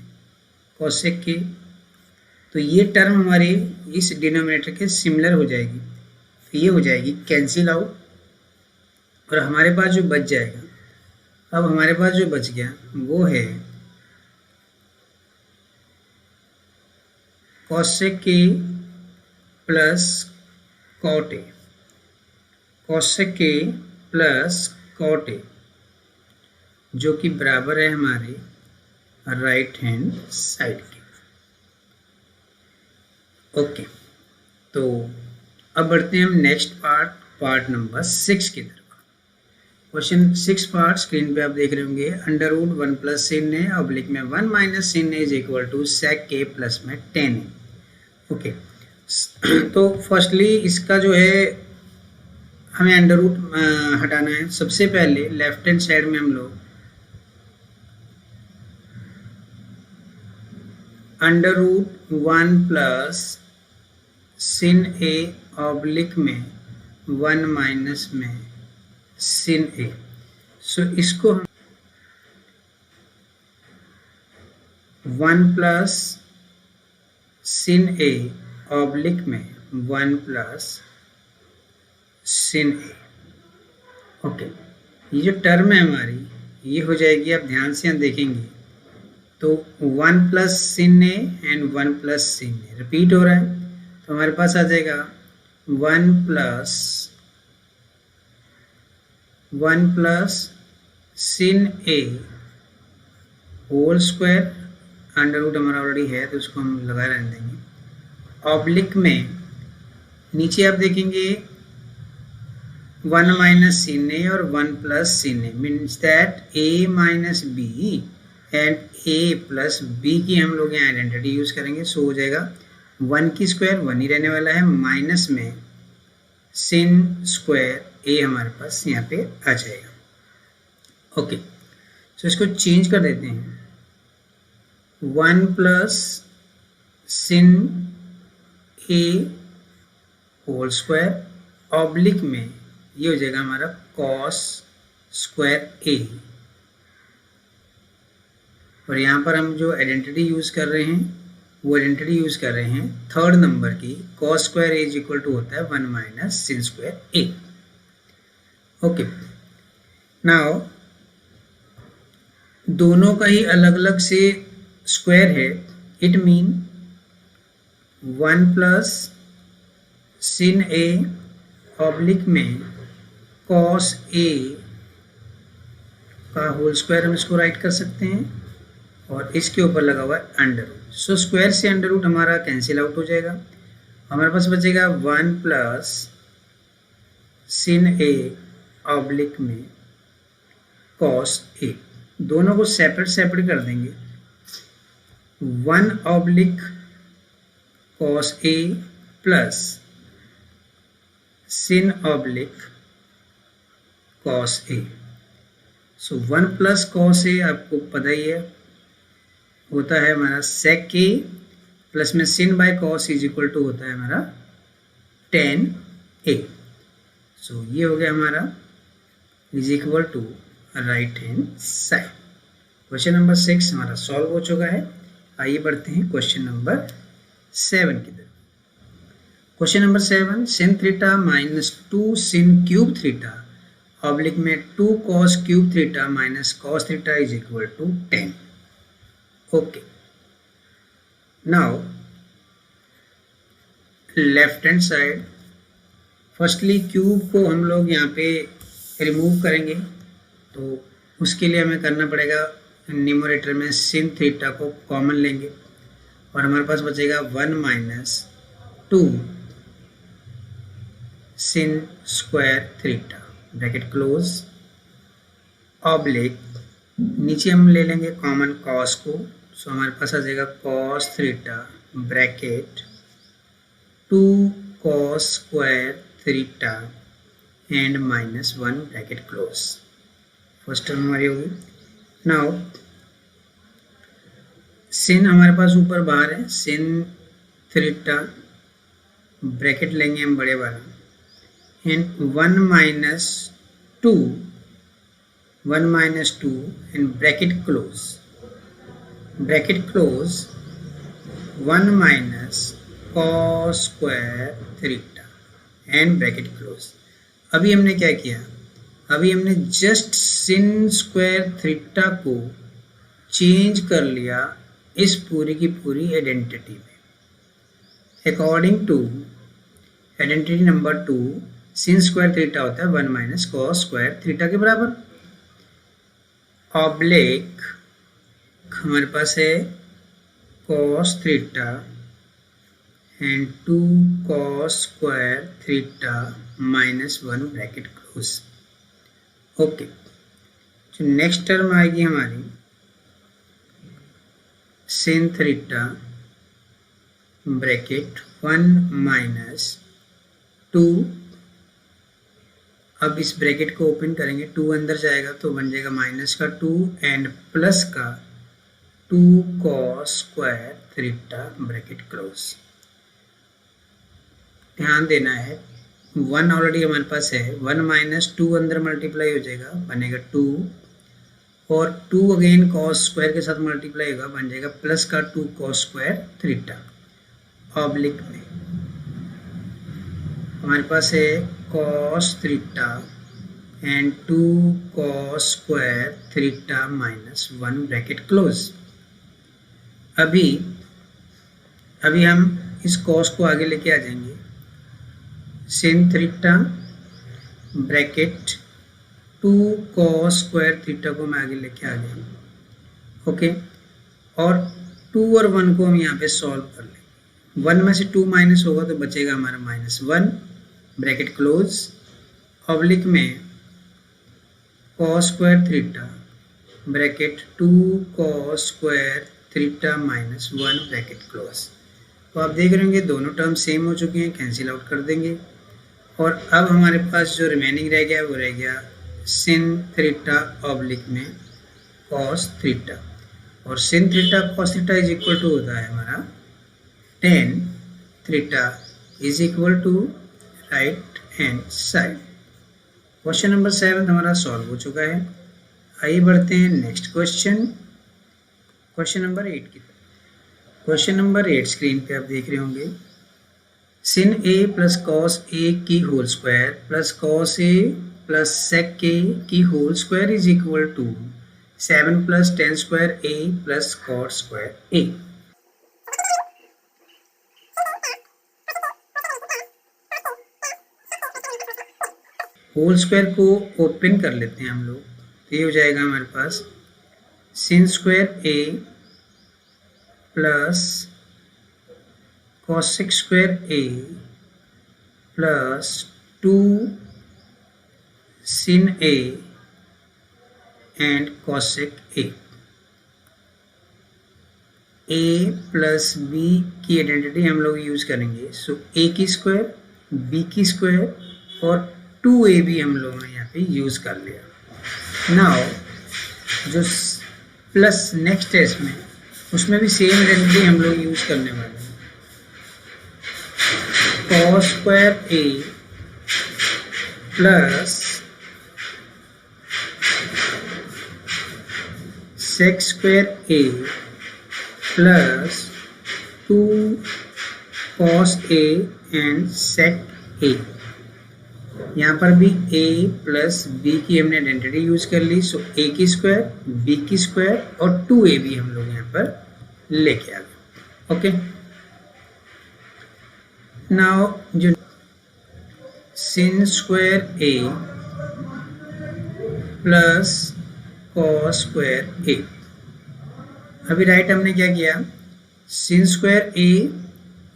कॉसेक के, तो ये टर्म हमारे इस डिनोमिनेटर के सिमिलर हो जाएगी, तो ये हो जाएगी कैंसिल आउट और हमारे पास जो बच जाएगा, अब हमारे पास जो बच गया वो है कॉसेक के प्लस कॉट ए, कॉसेक के प्लस कॉट ए, जो कि बराबर है हमारे राइट हैंड साइड के। ओके, तो अब बढ़ते हैं हम नेक्स्ट पार्ट नंबर 6 की तरफ। क्वेश्चन 6 पार्ट स्क्रीन पे आप देख रहे होंगे। Under root 1 plus sin a oblique में 1 minus sin a is equal to sec k plus में 10 a। ओके, तो फर्स्टली इसका जो है हमें अंडर रूट हटाना है। सबसे पहले लेफ्ट हैंड साइड में हम लोग under root 1 plus sin a oblique में 1 माइनस में sin a, सो इसको हम 1 प्लस sin a ऑब्लिक में 1 प्लस sin a। ओके, ये जो टर्म है हमारी ये हो जाएगी, आप ध्यान से हम देखेंगे तो 1 plus sin a and 1 plus sin a repeat हो रहा है, तो हमारे पास आ जाएगा 1 plus sin a whole square, under root हमारा ऑलरेडी है तो उसको हम लगा रहने देंगे। ऑब्लिक में नीचे आप देखेंगे 1 माइनस sin a और 1 plus sin a means that a minus b and a plus b की हम लोग यहाँ आइडेंटिटी यूज करेंगे। सो हो जाएगा 1 की स्क्वायर 1 ही रहने वाला है, माइनस में sin स्क्वायर a हमारे पास यहाँ पे आ जाएगा। ओके, सो इसको चेंज कर देते हैं। 1 plus sin a whole square oblique में ये हो जाएगा हमारा cos स्क्वायर a, और यहाँ पर हम जो आइडेंटिटी यूज कर रहे हैं वो आइडेंटिटी यूज कर रहे हैं थर्ड नंबर की, cos square a is equal to होता है 1 minus sin square a। Okay, now दोनों का ही अलग अलग से स्क्वायर है, it mean 1 plus sin a oblique में cos a का होल स्क्वायर हम इसको राइट कर सकते हैं, और इसके ऊपर लगा हुआ है अंडर रूट। सो स्क्वायर से अंडर रूट हमारा कैंसिल आउट हो जाएगा, हमारे पास बचेगा 1 प्लस sin a ऑब्लिक में cos a। दोनों को सेपरेट सेपरेट कर देंगे, 1 oblique cos a plus sin oblique cos a। So 1 plus cos a आपको पता ही है होता है हमारा sec a, प्लस में sin by cos is equal to होता है हमारा tan a। सो ये हो गया हमारा is equal to right hand side. Question number 6 हमारा सॉल्व हो चुका है। आइए बढ़ते हैं क्वेश्चन नंबर 7 की तरफ। Question number 7, sin theta minus 2 sin cube theta oblique में 2 cos cube theta minus cos theta is equal to 10। Okay, now left hand side, firstly cube को हम लोग यहाँ पे रिमूव करेंगे, तो उसके लिए हमें करना पड़ेगा न्यूमरेटर में sin थीटा को कॉमन लेंगे, और हमारे पास बचेगा 1 minus 2 sin square theta bracket close oblique, नीचे हम ले लेंगे कॉमन cos को, सो हमारे पास आ जाएगा cos theta bracket 2 cos square theta and minus 1 bracket close. First term हमारी होगी। नाउ sin हमारे पास ऊपर बाहर है, sin थीटा ब्रैकेट लेंगे हम बड़े वाला, and 1 minus 2 and bracket close 1 minus cos square theta and bracket close. अभी हमने क्या किया, अभी हमने जस्ट sin स्क्वायर थीटा को चेंज कर लिया इस पूरी की पूरी आइडेंटिटी में। According to identity number 2, sin square theta होता है 1 माइनस cos स्क्वायर थीटा के बराबर। ऑब्लिक हमारे पास है cos theta and 2 cos square theta minus 1 bracket close. Okay, जो नेक्स्ट टर्म आएगी हमारी sin थीटा ब्रैकेट 1 माइनस 2, अब इस ब्रैकेट को ओपन करेंगे, 2 अंदर जाएगा तो बन जाएगा माइनस का 2 एंड प्लस का 2 cos square theta bracket close. ध्यान देना है 1 ऑलरेडी हमारे पास है, 1 माइनस 2 अंदर मल्टीप्लाई हो जाएगा बनेगा 2, और 2 अगेन cos स्क्वायर के साथ मल्टीप्लाई होगा बन जाएगा प्लस का 2 cos स्क्वायर थीटा। ऑब्लिक में हमारे पास है cos theta and 2 cos square theta minus 1 bracket close. अभी हम इस cos को आगे लेके आ जाएंगे, sin theta bracket 2 cos square theta को मैं आगे लेके आ गया। ओके, और 2 और 1 को हम यहाँ पे सॉल्व कर लेंगे। 1 में से 2 माइनस होगा तो बचेगा हमारा -1 ब्रैकेट क्लोज ऑब्लिक में cos square theta bracket 2 cos square theta minus 1 bracket close. तो आप देख रहे होंगे दोनों टर्म सेम हो चुके हैं, कैंसिल आउट कर देंगे। और अब हमारे पास जो रिमेनिंग रह गया वो रह गया sin थीटा ऑब्लिक में cos थीटा, और sin theta cos theta is equal to होता है हमारा tan theta is equal to right hand side. Question number 7 हमारा सॉल्व हो चुका है। आइए बढ़ते हैं नेक्स्ट क्वेश्चन, क्वेश्चन नंबर 8 की तरफ। क्वेश्चन नंबर 8 स्क्रीन पे आप देख रहे होंगे, sin a plus cos a की whole square plus cos a plus sec a की whole square is equal to 7 plus tan square A plus cot square a. Whole square को ओपन कर लेते हैं हम लोग, तो ये हो जाएगा हमारे पास sin square A plus cosec square A plus 2 sin a and cosec a. A plus b की आइडेंटिटी हम लोग यूज करेंगे, सो ए की स्क्वायर बी की स्क्वायर और 2a भी हम लोगों ने यहाँ पे यूज कर लिया। नाउ जो प्लस नेक्स्ट है इसमें, उसमें भी सेम आइडेंटिटी हम लोग यूज करने वाले हैं। cos square A plus sec square A plus 2 cos a and sec a। यहाँ पर भी a प्लस बी की हमने आइडेंटिटी यूज कर ली, सो a की स्क्वायर b की स्क्वायर और 2a भी हम लोग यहाँ पर लेके आ गए। ओके, नाउ जो sin square a plus cos square a, अभी राइट हमने क्या किया, sin स्क्वायर a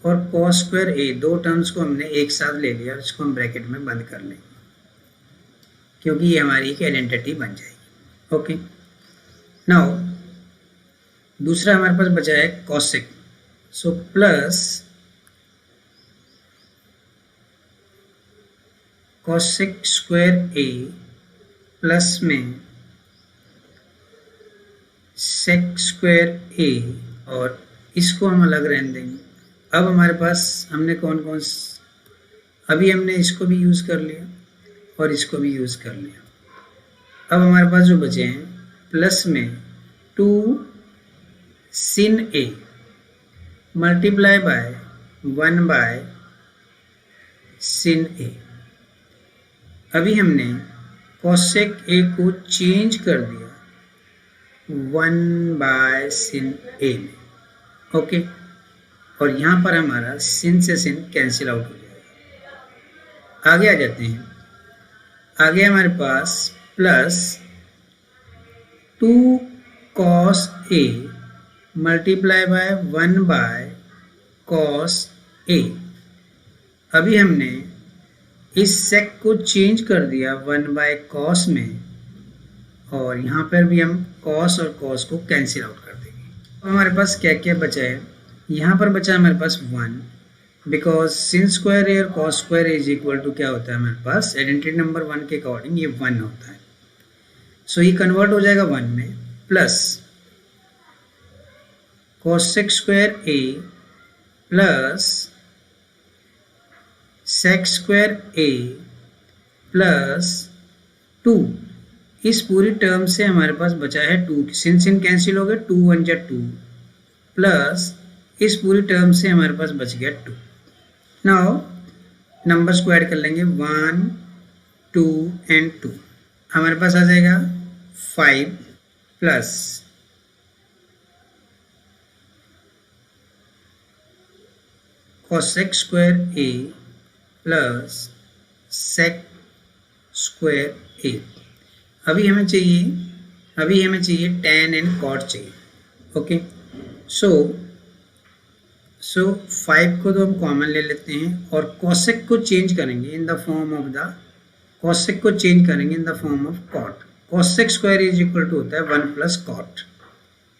और cos स्क्वायर ए दो टर्म्स को हमने एक साथ ले लिया, इसको हम ब्रैकेट में बंद कर लेंगे क्योंकि ये हमारी एक आइडेंटिटी बन जाएगी। ओके, नाउ दूसरा हमारे पास बचा है cosec, so plus cosec square ए प्लस में sec स्क्वायर ए, और इसको हम अलग रहने देंगे। अब हमारे पास हमने कौन कौन, अभी हमने इसको भी यूज़ कर लिया और इसको भी यूज़ कर लिया। अब हमारे पास जो बचे हैं प्लस में 2 sin a multiply by 1 by sin a। अभी हमने cosec a को चेंज कर दिया 1 बाय sin a में। ओके, और यहाँ पर हमारा sin से sin कैंसिल आउट हो जाएगा। आगे आ जाते हैं, आगे हमारे पास plus 2 cos a multiply by 1 by cos a। अभी हमने इस sec को चेंज कर दिया 1 बाय cos में, और यहाँ पर भी हम cos और cos को कैंसिल आउट कर देंगे। तो हमारे पास क्या क्या बचा है, यहाँ पर बचा हमारे पास 1, बिकॉज sin स्क्वायर ए और cos square is equal to क्या होता है हमारे पास, आइडेंटिटी नंबर 1 के अकॉर्डिंग ये 1 होता है, सो ये कन्वर्ट हो जाएगा 1 में, प्लस cosec स्क्वायर ए प्लस sec स्क्वायर ए प्लस 2, इस पूरी टर्म से हमारे पास बचा है 2, sin कैंसिल हो गया, 2 1 जा 2, प्लस इस पूरी टर्म से हमारे पास बच गया 2। नाउ नंबर्स को ऐड कर लेंगे 1 2 एंड 2, हमारे पास आ जाएगा 5 प्लस cosec स्क्वायर ए प्लस sec स्क्वायर ए। अभी हमें चाहिए tan एंड cot चाहिए। ओके, सो 5 को तो हम कॉमन ले लेते हैं और cosec को चेंज करेंगे in the form of the cosec को चेंज करेंगे in the form of cot. Cosec square is equal to होता है 1 प्लस कॉट।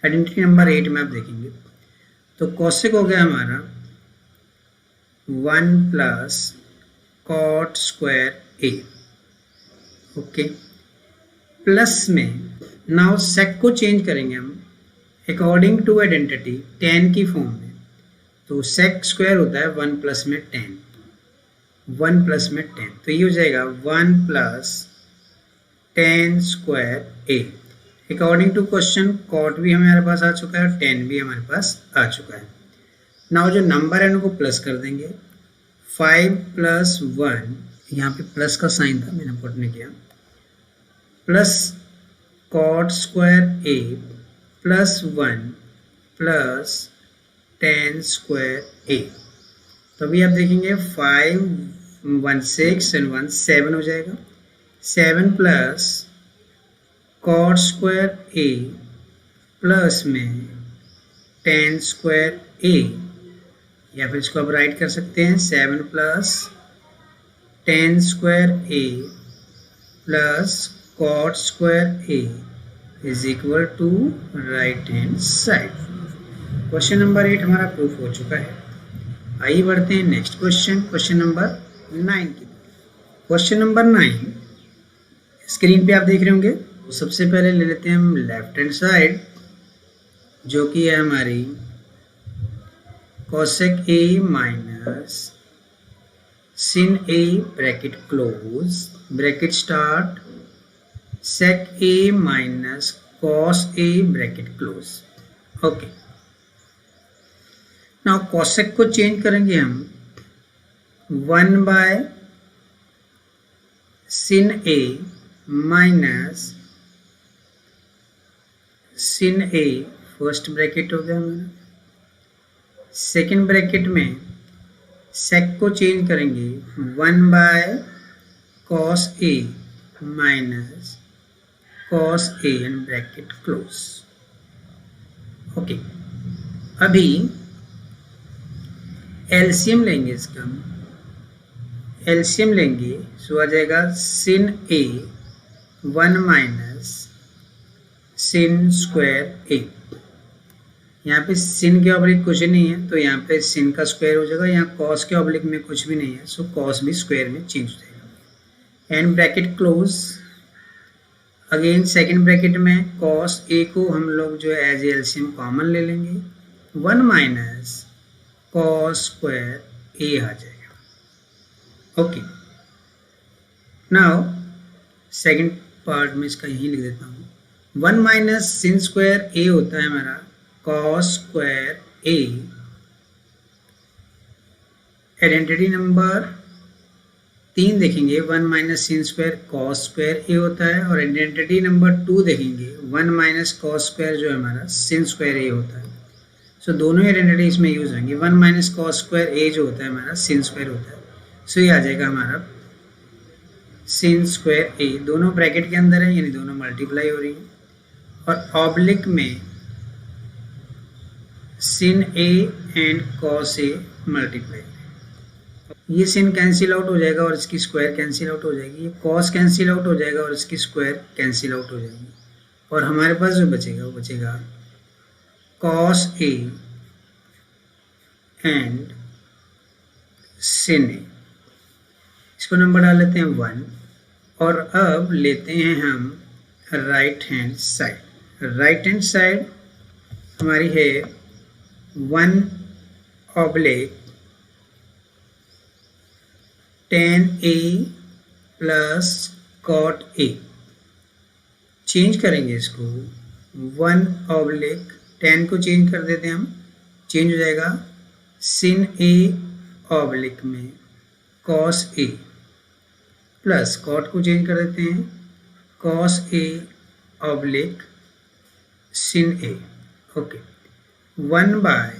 आइडेंटिटी नंबर 8 में आप देखेंगे तो कॉसेक हो गया हमारा 1 प्लस कॉट स्क्वायर ए। ओके, प्लस में नाउ सेक को चेंज करेंगे हम अकॉर्डिंग टू आइडेंटिटी tan की फॉर्म में। तो सेक स्क्वायर होता है 1 प्लस में tan, 1 प्लस में tan, तो ये हो जाएगा 1 plus tan square a. According to question cot भी हमारे पास आ चुका है, tan भी हमारे पास आ चुका है। नाउ जो नंबर है उनको प्लस कर देंगे। 5 प्लस 1, यहाँ पे प्लस का साइन था मैंने पुट नहीं किया, प्लस कॉट स्क्वायर ए प्लस 1 प्लस tan स्क्वायर ए। तो अभी आप देखेंगे 5 1 6 एंड 1 7 हो जाएगा। 7 प्लस कॉट स्क्वायर ए प्लस में tan स्क्वायर ए, या फिर इसको आप राइट कर सकते हैं 7 plus tan square A plus cot square a is equal to right hand side. Question number 8 हमारा प्रूफ हो चुका है। आइए बढ़ते हैं नेक्स्ट क्वेश्चन, क्वेश्चन नंबर 9 की। क्वेश्चन नंबर 9 स्क्रीन पे आप देख रहे होंगे। तो सबसे पहले ले लेते हैं हम लेफ्ट हैंड साइड, जो कि है हमारी cosec a minus sin a bracket close bracket start sec a minus cos a bracket close. Okay, now cosec को चेंज करेंगे हम 1 by sin a minus sin a, first bracket हो गया हमारा। सेकेंड ब्रैकेट में sec को चेंज करेंगे 1 by cos a minus cos a and bracket close. Okay, अभी एलसीएम लेंगे इसका, एलसीएम लेंगे सो आ जाएगा sin a 1 minus sin square a। यहाँ पे sin के ऑब्लिक कुछ नहीं है तो यहाँ पे sin का स्क्वायर हो जाएगा, यहाँ cos के ऑब्लिक में कुछ भी नहीं है सो cos भी स्क्वायर में चेंज हो जाएगा and bracket close. Again second bracket में cos a को हम लोग जो है एज एलसीएम कॉमन ले लेंगे, 1 माइनस cos स्क्वायर a आ जाएगा। ओके, नाउ सेकेंड पार्ट में इसका यही लिख देता हूँ। 1 माइनस sin स्क्वायर a होता है हमारा cos square a। Identity number 3 देखेंगे 1 minus sin square cos square a होता है, और आइडेंटिटी नंबर 2 देखेंगे 1 माइनस cos स्क्वायर जो है हमारा sin स्क्वायर a होता है। सो दोनों आइडेंटिटी इसमें यूज होंगे। 1 माइनस cos स्क्वायर a जो होता है हमारा sin स्क्वायर होता है, सो ये आ जाएगा हमारा sin स्क्वायर a। दोनों ब्रैकेट के अंदर है यानी दोनों मल्टीप्लाई हो रही है, और ऑब्लिक में sin a and cos a multiply. ये sin कैंसिल आउट हो जाएगा और इसकी स्क्वायर कैंसिल आउट हो जाएगी, ये cos कैंसिल आउट हो जाएगा और इसकी स्क्वायर कैंसिल आउट हो जाएगी, और हमारे पास जो बचेगा वो बचेगा cos a and sin a। इसको नंबर डाल लेते हैं 1, और अब लेते हैं हम right hand side. Right hand side हमारी है 1 oblique tan a plus cot a। Change करेंगे इसको 1 ऑब्लिक tan को चेंज कर देते हैं हम, चेंज हो जाएगा sin a ऑब्लिक में cos a, प्लस cot को चेंज कर देते हैं cos a oblique sin a। Okay, 1 bye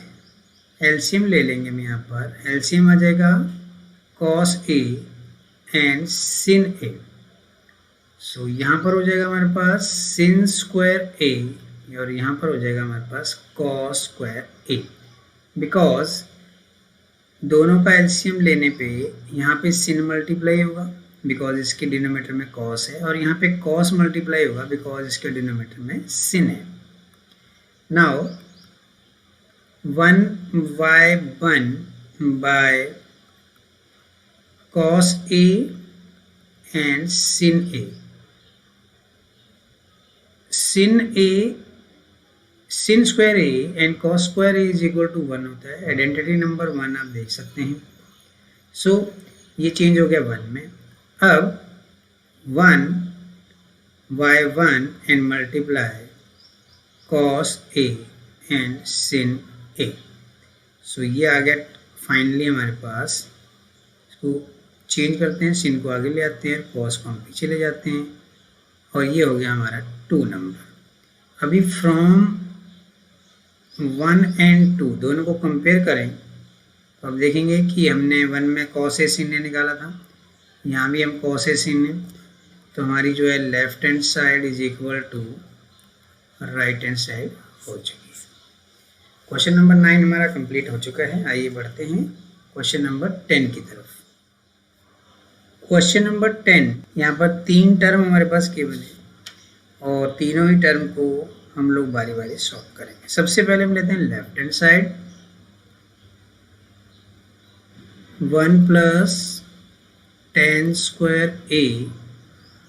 LCM ले लेंगे हम, यहाँ पर एलसीएम आ जाएगा cos a and sin a। सो यहाँ पर हो जाएगा हमारे पास sin स्क्वायर a, और यहाँ पर हो जाएगा हमारे पास cos स्क्वायर a, बिकॉज दोनों का एलसीएम लेने पे यहाँ पे sin मल्टीप्लाई होगा बिकॉज इसके डिनोमीटर में कॉस है, और यहाँ पे कॉस मल्टीप्लाई होगा बिकॉज इसके डिनोमीटर में सिन है। Now 1/1 by cos A and sin A। sin square A and cos square A is equal to 1 होता है। आइडेंटिटी नंबर 1 आप देख सकते हैं। सो ये चेंज हो गया 1 में। अब 1/1 and multiply cos A and sin A। So ये आ गया फाइनली हमारे पास। इसको चेंज करते हैं, sin को आगे ले आते हैं, cos को हम पीछे ले जाते हैं, और ये हो गया हमारा 2 नंबर। अभी फ्रॉम 1 एंड 2 दोनों को कंपेयर करें तो अब देखेंगे कि हमने 1 में cos A sin A निकाला था, यहाँ भी हम cos A sin A, तो हमारी जो है left hand side is equal to right hand side हो चुकी है। क्वेश्चन नंबर 9 हमारा कंप्लीट हो चुका है। आइए बढ़ते हैं क्वेश्चन नंबर 10 की तरफ। क्वेश्चन नंबर 10, यहाँ पर 3 टर्म हमारे पास केवल है और तीनों ही टर्म को हम लोग बारी बारी सॉल्व करेंगे। सबसे पहले हम लेते हैं left hand side, 1 plus tan square A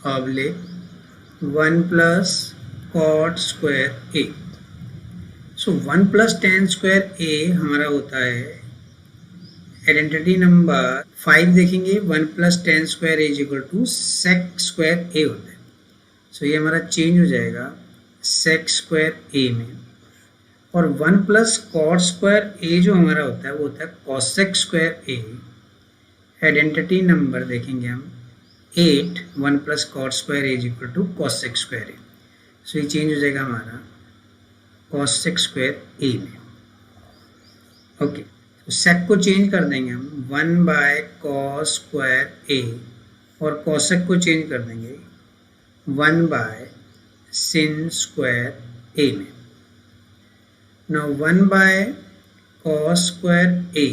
oblique 1 plus cot square A। So 1 plus tan square A हमारा होता है आइडेंटिटी नंबर 5 देखेंगे, 1 plus tan square A is equal to sec square A होता है। सो ये हमारा चेंज हो जाएगा sec स्क्वायर A में, और 1 प्लस cot स्क्वायर A जो हमारा होता है वो होता है cosec square A। Identity number देखेंगे हम 8, 1 plus cot square A is equal to cosec square A। So ये चेंज हो जाएगा हमारा cosec स्क्वायर A में। ओके, तो sec को चेंज कर देंगे हम 1 बाय cos स्क्वायर A, और cosec को चेंज कर देंगे 1 बाय sin स्क्वायर A में। Now 1 by cos square A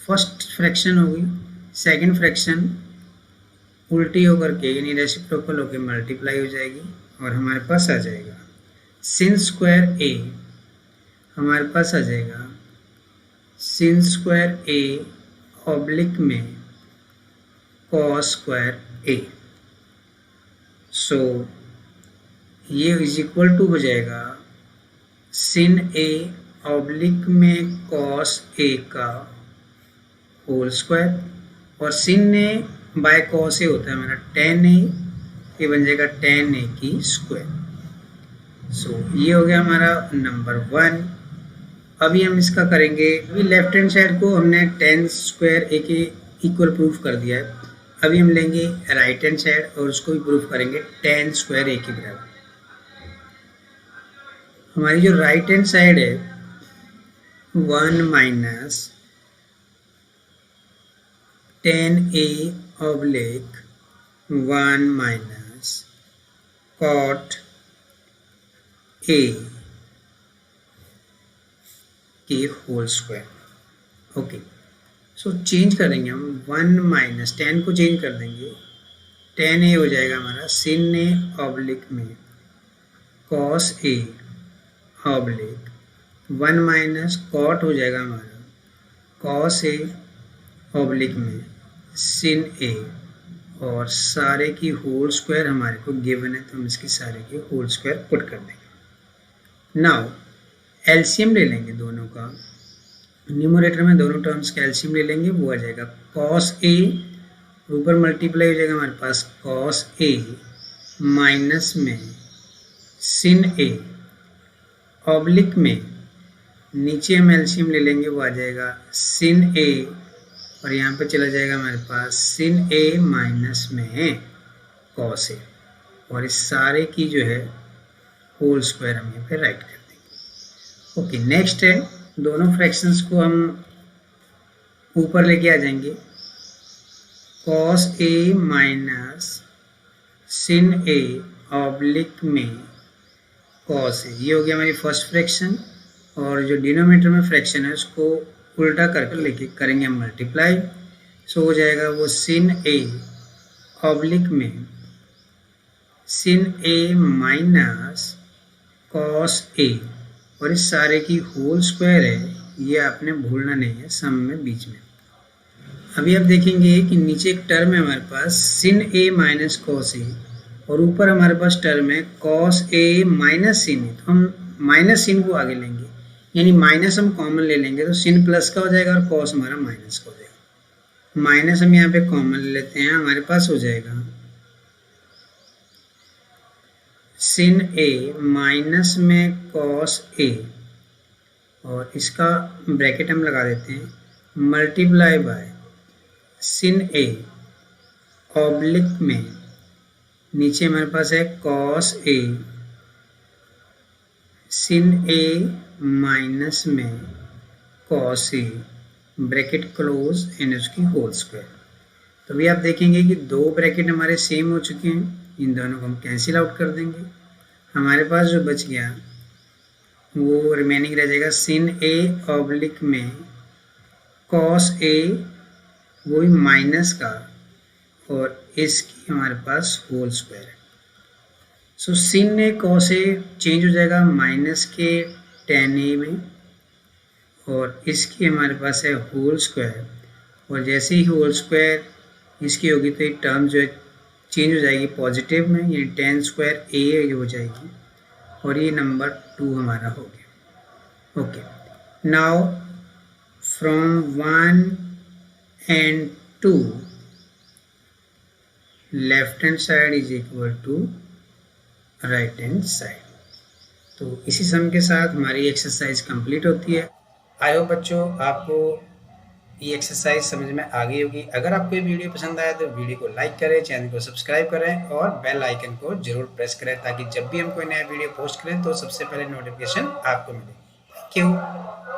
first fraction होगी, सेकंड फ्रैक्शन उल्टी होकर के यानी रेसिप्रोकल होकर मल्टीप्लाई हो जाएगी, और हमारे पास आ जाएगा sin स्क्वायर A, हमारे पास आ जाएगा sin स्क्वायर A ऑब्लिक में cos स्क्वायर A। सो ये इज इक्वल टू हो जाएगा sin A ऑब्लिक में cos A का होल स्क्वायर, और sin A by cos A होता है हमारा tan A, ये बन जाएगा tan A की स्क्वायर। सो ये हो गया हमारा नंबर 1। अभी हम इसका करेंगे, अभी लेफ्ट हैंड साइड को हमने tan स्क्वायर A के इक्वल प्रूफ कर दिया है। अभी हम लेंगे राइट हैंड साइड और उसको भी प्रूफ करेंगे tan स्क्वायर A के बराबर। हमारी जो राइट हैंड साइड है 1 minus tan A oblique 1 minus cot A के whole square. Okay, so change करेंगे हम 1 माइनस tan को चेंज कर देंगे, tan A हो जाएगा हमारा sin A ऑब्लिक में cos A oblique 1 minus cot हो जाएगा हमारा cos A ऑब्लिक में sin A, और सारे की होल स्क्वायर हमारे को गिवन है तो हम इसकी सारे की होल स्क्वायर पुट कर देंगे। नाउ एलसीएम ले लेंगे दोनों का, न्यूमरेटर में दोनों टर्म्स का एलसीएम ले लेंगे, वो आ जाएगा cos A, ऊपर मल्टीप्लाई हो जाएगा हमारे पास cos A माइनस में sin A ऑब्लिक में नीचे हम एलसीएम ले लेंगे, वो आ जाएगा sin A, और यहाँ पे चला जाएगा हमारे पास sin A माइनस में cos A, और इस सारे की जो है होल स्क्वायर हम यहाँ पे राइट कर देंगे। ओके, नेक्स्ट है दोनों फ्रैक्शंस को हम ऊपर लेके आ जाएंगे, cos A minus sin A oblique में cos A, ये हो गया हमारी फर्स्ट फ्रैक्शन, और जो डिनोमिनेटर में फ्रैक्शन है उसको उल्टा करके लेके करेंगे हम मल्टीप्लाई। सो हो जाएगा वो sin A ऑब्लिक में sin a minus cos a और इस सारे की होल स्क्वायर है, ये आपने भूलना नहीं है सम में बीच में। अभी आप देखेंगे कि नीचे एक टर्म है हमारे पास sin a minus cos a और ऊपर हमारे पास टर्म है cos a minus sin a, तो हम माइनस sin को आगे लेंगे, यानी माइनस हम कॉमन ले लेंगे तो sin प्लस का हो जाएगा और कॉस हमारा माइनस का हो जाएगा। माइनस हम यहाँ पे कॉमन ले लेते हैं, हमारे पास हो जाएगा sin a माइनस में कॉस a और इसका ब्रैकेट हम लगा देते हैं multiply by sin a oblique में नीचे हमारे पास है cos a sin a minus में cos a bracket close and उसकी होल स्क्वायर। तो अभी आप देखेंगे कि दो ब्रैकेट हमारे सेम हो चुके हैं, इन दोनों को हम कैंसिल आउट कर देंगे। हमारे पास जो बच गया वो रिमेनिंग रह जाएगा sin a ऑब्लिक में कॉस a, वो भी माइनस का और इसकी हमारे पास होल स्क्वायर है। सो sin a cos a change हो जाएगा माइनस के tan a में और इसकी हमारे पास है होल स्क्वायर और जैसे ही होल स्क्वायर इसकी होगी तो ये टर्म जो है चेंज हो जाएगी पॉजिटिव में, यानी tan स्क्वायर a हो जाएगी और ये नंबर 2 हमारा हो गया। Okay, now from 1 and 2 left hand side is equal to right hand side. तो इसी सम के साथ हमारी एक्सरसाइज कंप्लीट होती है। आई होप बच्चों आपको ये एक्सरसाइज समझ में आ गई होगी। अगर आपको ये वीडियो पसंद आया तो वीडियो को लाइक करें, चैनल को सब्सक्राइब करें और बेल आइकन को जरूर प्रेस करें ताकि जब भी हम कोई नया वीडियो पोस्ट करें तो सबसे पहले नोटिफिकेशन आपको मिले। Thank you.